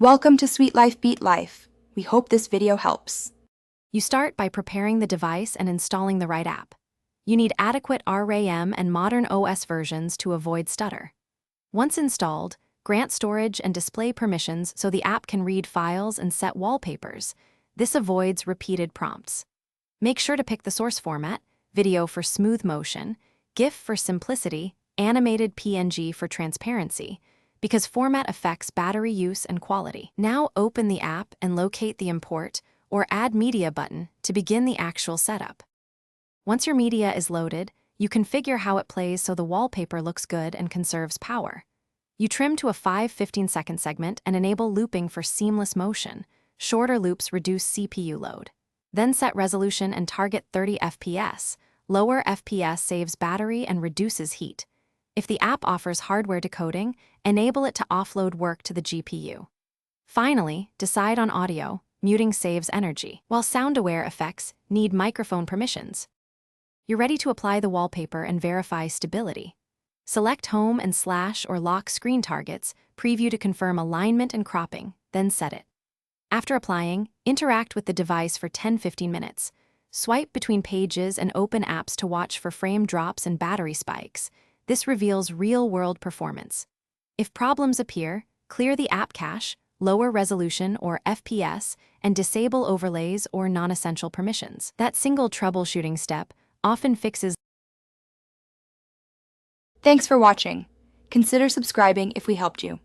Welcome to Sweet Life Beat Life. We hope this video helps. You start by preparing the device and installing the right app. You need adequate RAM and modern OS versions to avoid stutter. Once installed, grant storage and display permissions so the app can read files and set wallpapers. This avoids repeated prompts. Make sure to pick the source format: video for smooth motion, GIF for simplicity, animated PNG for transparency, because format affects battery use and quality. Now open the app and locate the Import or Add Media button to begin the actual setup. Once your media is loaded, you configure how it plays so the wallpaper looks good and conserves power. You trim to a 15-second segment and enable looping for seamless motion. Shorter loops reduce CPU load. Then set resolution and target 30 FPS. Lower FPS saves battery and reduces heat. If the app offers hardware decoding, enable it to offload work to the GPU. Finally, decide on audio. Muting saves energy, while sound-aware effects need microphone permissions. You're ready to apply the wallpaper and verify stability. Select Home and slash or lock screen targets, preview to confirm alignment and cropping, then set it. After applying, interact with the device for 10-15 minutes. Swipe between pages and open apps to watch for frame drops and battery spikes. This reveals real-world performance. If problems appear, clear the app cache, lower resolution or FPS, and disable overlays or non-essential permissions. That single troubleshooting step often fixes. Thanks for watching. Consider subscribing if we helped you.